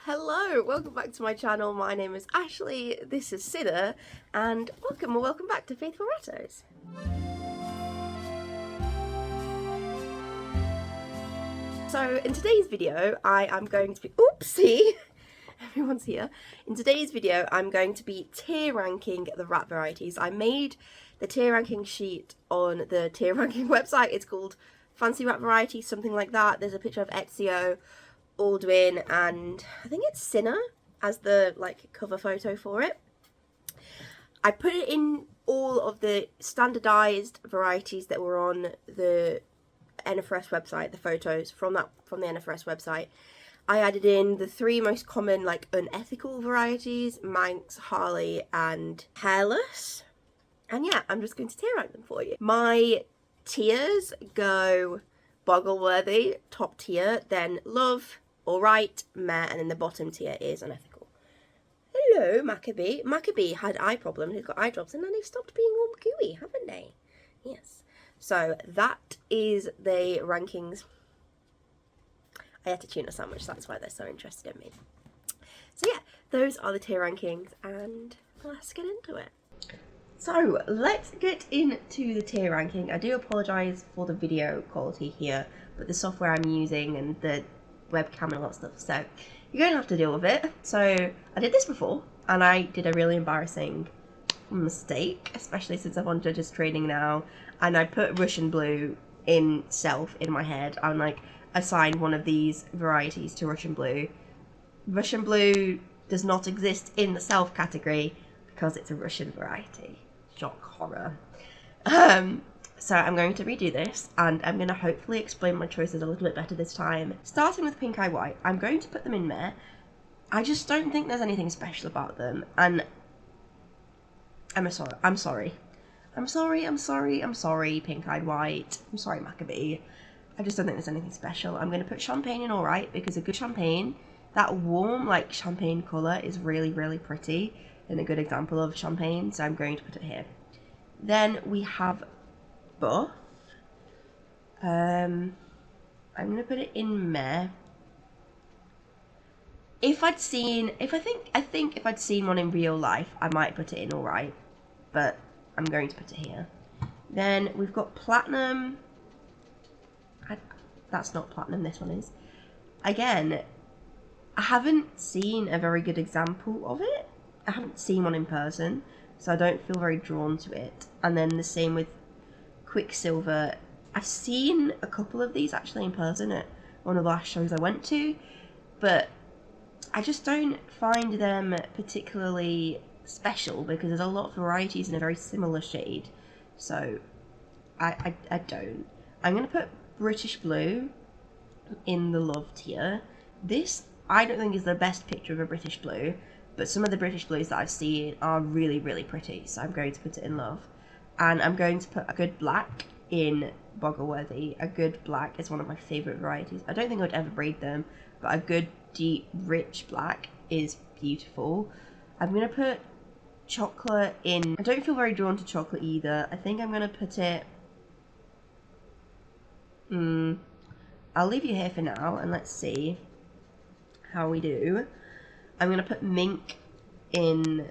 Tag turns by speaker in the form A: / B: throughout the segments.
A: Hello, welcome back to my channel. My name is Ashley, this is Sidda, and welcome back to Faithful Rattos. So in today's video, I am going to be, oopsie, everyone's here. In today's video, I'm going to be tier ranking the rat varieties. I made the tier ranking sheet on the tier ranking website. It's called Fancy Rat Varieties, something like that. There's a picture of Ezio, Aldwin, and I think it's Cinna as the cover photo for it. I put it in all of the standardized varieties that were on the NFRS website, the photos from the NFRS website. I added in the three most common unethical varieties: Manx, Harley, and Hairless. And yeah, I'm just going to tier rank them for you. My tiers go Boggleworthy, top tier, then Love, Alright, Meh, and then the bottom tier is Unethical. Hello, Maccabee. Maccabee had eye problems, he's got eye drops, and then they've stopped being all gooey, haven't they? Yes. So that is the rankings. I had to tuna sandwich, that's why they're so interested in me. So yeah, those are the tier rankings, and let's get into it. So let's get into the tier ranking. I do apologise for the video quality here, but the software I'm using and the webcam and all that stuff, so you're going to have to deal with it. So I did this before, and I did a really embarrassing mistake, especially since I'm on Judges Training now, and I put Russian Blue in my head. I'm assigned one of these varieties to Russian Blue. Russian Blue does not exist in the self category because it's a Russian variety. Shock horror. So I'm going to redo this, and I'm going to hopefully explain my choices a little bit better this time. Starting with Pink Eye White, I'm going to put them in Meh. I just don't think there's anything special about them, and I'm sorry, Pink Eyed White. I'm sorry, Maccabee. I just don't think there's anything special. I'm going to put Champagne in Alright, because a good champagne, that warm, champagne colour is really, really pretty, and a good example of champagne, so I'm going to put it here. Then we have Buff. I'm going to put it in Meh. I think if I'd seen one in real life, I might put it in Alright, but I'm going to put it here. Then we've got Platinum. That's not Platinum, this one is. Again, I haven't seen a very good example of it. I haven't seen one in person, so I don't feel very drawn to it. And then the same with Quicksilver. I've seen a couple of these actually in person at one of the last shows I went to, but I just don't find them particularly special because there's a lot of varieties in a very similar shade. So I don't. I'm going to put British Blue in the Love tier. This I don't think is the best picture of a British Blue, but some of the British Blues that I've seen are really, really pretty, so I'm going to put it in Love. And I'm going to put a good black in Boggleworthy. A good black is one of my favourite varieties. I don't think I'd ever breed them, but a good, deep, rich black is beautiful. I'm going to put Chocolate in. I don't feel very drawn to Chocolate either. I think I'm going to put it... I'll leave you here for now, and let's see how we do. I'm going to put Mink in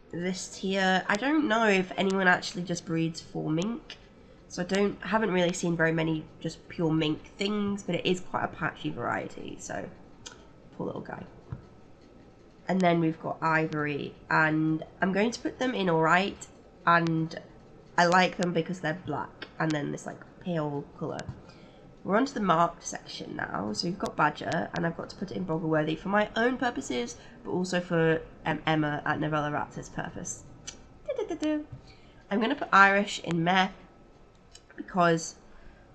A: this tier. I don't know if anyone actually just breeds for mink, so I haven't really seen very many just pure mink things, but it is quite a patchy variety, so poor little guy. And then we've got Ivory, and I'm going to put them in Alright, and I like them because they're black and then this pale colour. We're on to the marked section now, so we've got Badger, and I've got to put it in Boggleworthy for my own purposes, but also for Emma at Novella Raptor's purpose. I'm going to put Irish in Meh, because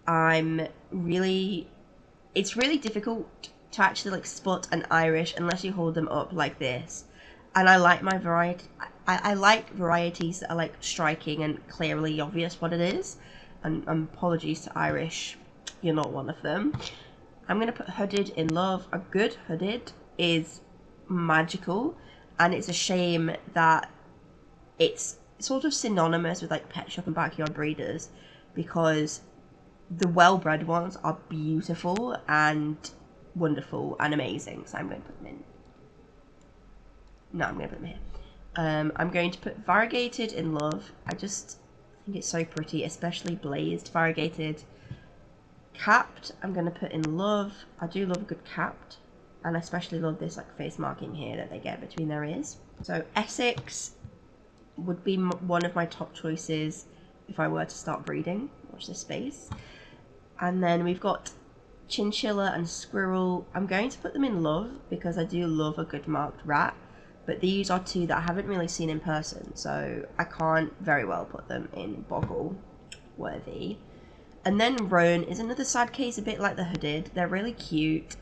A: it's really difficult to actually spot an Irish unless you hold them up like this. And I like my variety. I like varieties that are striking and clearly obvious what it is. And apologies to Irish, you're not one of them. I'm going to put Hooded in Love. A good Hooded is magical, and it's a shame that it's sort of synonymous with pet shop and backyard breeders, because the well-bred ones are beautiful and wonderful and amazing. So I'm going to put them in. No, I'm going to put them here. I'm going to put Variegated in Love. I just think it's so pretty, especially blazed variegated. Capped, I'm going to put in Love. I do love a good capped, and I especially love this like face marking here that they get between their ears. So Essex would be one of my top choices if I were to start breeding. Watch this space. And then we've got Chinchilla and Squirrel. I'm going to put them in Love because I do love a good marked rat, but these are two that I haven't really seen in person, so I can't very well put them in Boggle worthy. And then Roan is another sad case, a bit like the Hooded. They're really cute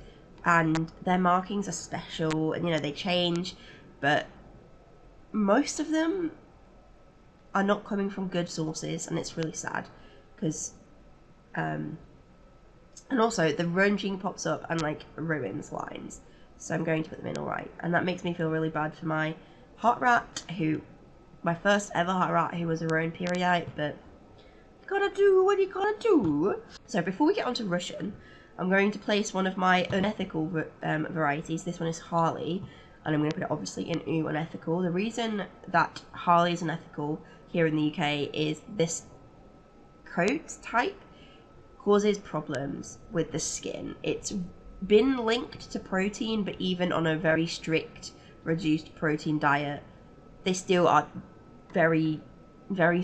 A: and their markings are special, and you know, they change, but most of them are not coming from good sources, and it's really sad because and also the Roan gene pops up and like ruins lines, so I'm going to put them in alright, and that makes me feel really bad for my heart rat, who my first ever heart rat, who was a Roan periite, but gotta do what you gotta do. So before we get on to Russian, I'm going to place one of my unethical varieties. This one is Harley, and I'm going to put it obviously in Ooh Unethical. The reason that Harley is unethical here in the UK is this coat type causes problems with the skin. It's been linked to protein, but even on a very strict reduced protein diet, they still are very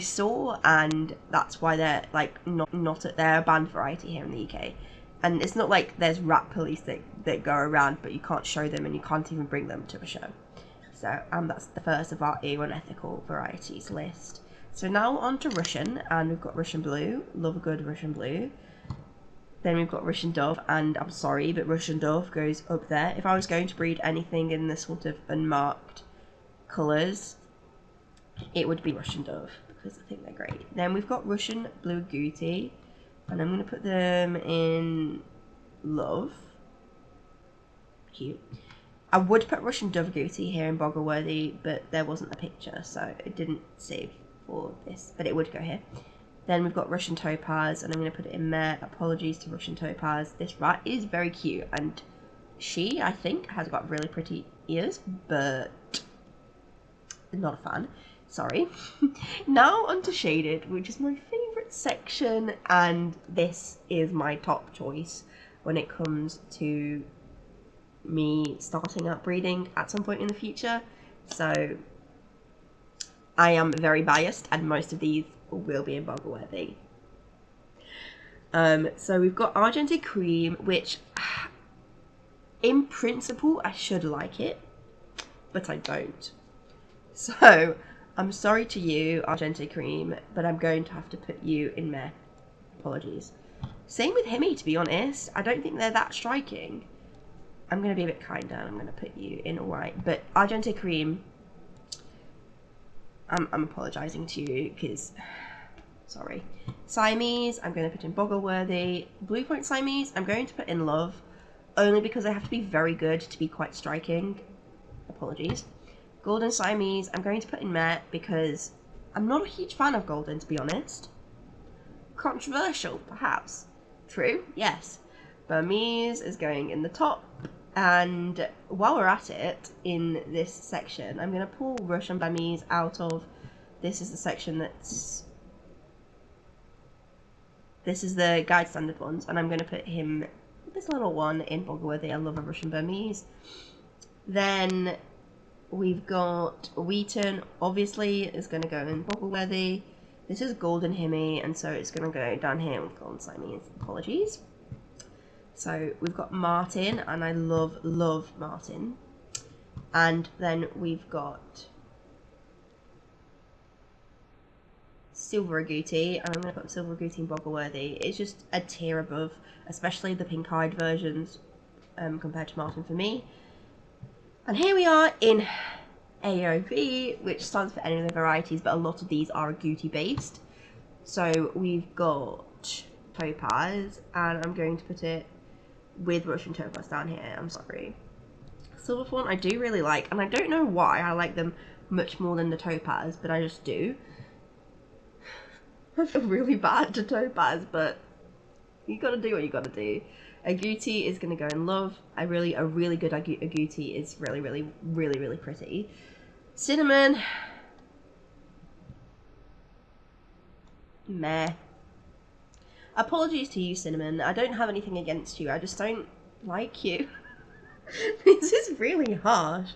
A: sore, and that's why they're like not they're a banned variety here in the UK. And it's not like there's rat police that go around, but you can't show them and you can't even bring them to a show. So that's the first of our EU unethical varieties list. So now on to Russian, and we've got Russian Blue. Love a good Russian Blue. Then we've got Russian Dove, and I'm sorry, but Russian Dove goes up there. If I was going to breed anything in this sort of unmarked colours, it would be Russian Dove, because I think they're great. Then we've got Russian Blue Gooty, and I'm going to put them in Love. Cute. I would put Russian Dove Gooty here in Boggleworthy, but there wasn't a picture, so it didn't save for this, but it would go here. Then we've got Russian Topaz, and I'm going to put it in there. Apologies to Russian Topaz. This rat is very cute, and she, I think, has got really pretty ears, but not a fan. Sorry. Now onto Shaded, which is my favourite section, and this is my top choice when it comes to me starting out breeding at some point in the future. So I am very biased, and most of these will be in Boggleworthy. So we've got Argenté Cream, which in principle I should like it, but I don't. So I'm sorry to you, Argenté Cream, but I'm going to have to put you in meh. Apologies. Same with Himmy, to be honest. I don't think they're that striking. I'm going to be a bit kinder, and I'm going to put you in alright. But Argenté Cream, I'm apologising to you, because, sorry. Siamese, I'm going to put in Boggleworthy. Blue Point Siamese, I'm going to put in Love, only because they have to be very good to be quite striking. Apologies. Golden Siamese, I'm going to put in Meh, because I'm not a huge fan of Golden, to be honest. Controversial, perhaps. True, yes. Burmese is going in the top. And while we're at it, in this section, I'm going to pull Russian Burmese out of... This is the section that's... This is the guide standard ones, and I'm going to put him, this little one, in Boggleworthy. I love a Russian Burmese. Then we've got Wheaton, obviously, is going to go in Boggleworthy. This is Golden Himmy, and so it's going to go down here with Golden Siamese. Apologies. So we've got Martin, and I love Martin. And then we've got Silver Agouti, and I'm going to put Silver Agouti in Boggleworthy. It's just a tier above, especially the pink-eyed versions compared to Martin for me. And here we are in AOV, which stands for any of the varieties, but a lot of these are Agouti based. So we've got Topaz, and I'm going to put it with Russian Topaz down here. I'm sorry. Silverthorn I do really like, and I don't know why I like them much more than the Topaz, but I just do. I feel really bad to Topaz, but you gotta do what you gotta do. Agouti is going to go in love. A really good agouti is really pretty. Cinnamon, meh. Apologies to you, Cinnamon. I don't have anything against you. I just don't like you. This is really harsh.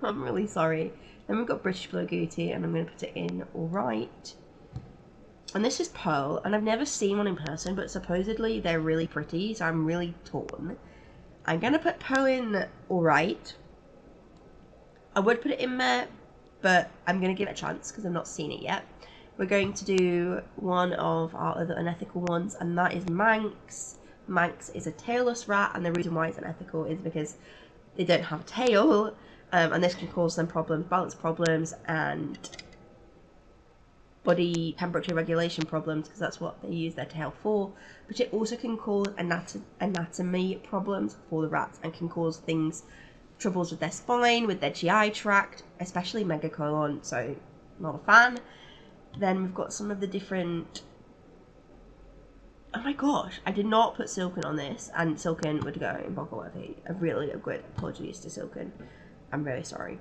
A: I'm really sorry. Then we've got British Blue Agouti, and I'm going to put it in alright. And this is Pearl, and I've never seen one in person, but supposedly they're really pretty, so I'm really torn. I'm going to put Pearl in alright. I would put it in meh, but I'm going to give it a chance because I've not seen it yet. We're going to do one of our other unethical ones, and that is Manx. Manx is a tailless rat, and the reason why it's unethical is because they don't have a tail, and this can cause them problems, balance problems, and body temperature regulation problems, because that's what they use their tail for. But it also can cause anatomy problems for the rats, and can cause troubles with their spine, with their GI tract, especially megacolon, so not a fan. Then we've got some of the different... Oh my gosh, I did not put Silken on this, and Silken would go in Bogleworthy. A really good apologies to Silken. I'm very sorry.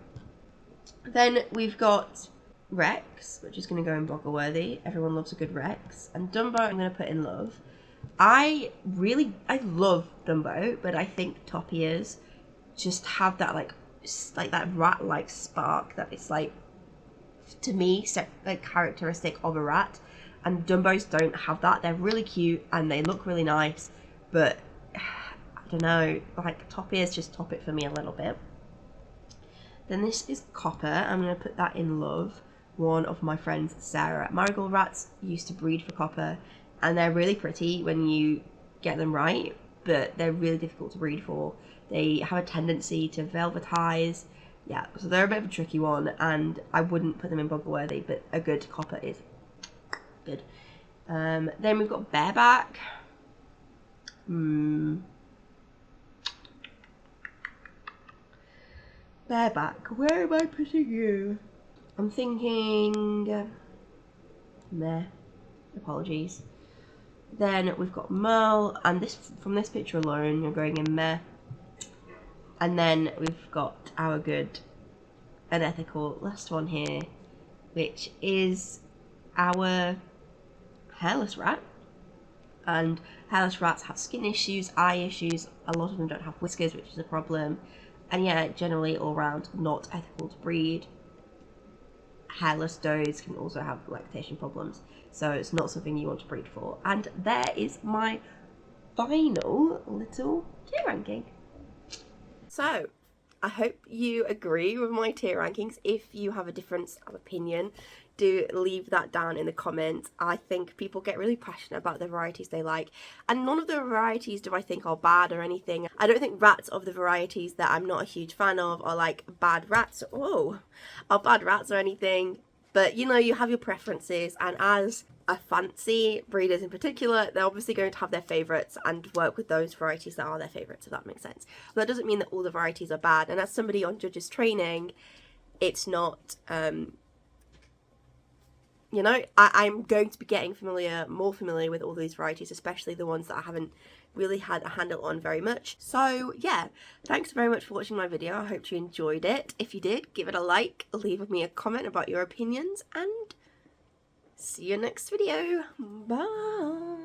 A: Then we've got Rex, which is going to go in Bogleworthy. Everyone loves a good Rex. And Dumbo I'm going to put in love. I love Dumbo, but I think top ears just have that like that rat-like spark that is like, to me, like characteristic of a rat. And Dumbos don't have that. They're really cute and they look really nice, but I don't know, like top ears just top it for me a little bit. Then this is Copper. I'm going to put that in love. One of my friends, Sarah. Marigold rats used to breed for Copper, and they're really pretty when you get them right, but they're really difficult to breed for. They have a tendency to velvetize. Yeah, so they're a bit of a tricky one, and I wouldn't put them in Bogleworthy, but a good Copper is good. Then we've got Bareback. Bareback, where am I putting you? I'm thinking... meh. Apologies. Then we've got Merle, and this, from this picture alone, you're going in meh. And then we've got our good unethical last one here, which is our hairless rat. And hairless rats have skin issues, eye issues, a lot of them don't have whiskers, which is a problem. And yeah, generally all around not ethical to breed. Hairless does can also have lactation problems, so it's not something you want to breed for. And there is my final little tier ranking. So, I hope you agree with my tier rankings. If you have a difference of opinion, do leave that down in the comments. I think people get really passionate about the varieties they like, and none of the varieties do I think are bad or anything. I don't think rats of the varieties that I'm not a huge fan of are like bad rats. Are bad rats or anything. But you know, you have your preferences, and as a fancy breeders in particular, they're obviously going to have their favourites and work with those varieties that are their favourites, if that makes sense. But that doesn't mean that all the varieties are bad, and as somebody on judges training, it's not, you know, I'm going to be getting more familiar with all these varieties, especially the ones that I haven't really had a handle on very much. So yeah, thanks very much for watching my video. I hope you enjoyed it. If you did, give it a like, leave me a comment about your opinions, and see you next video. Bye.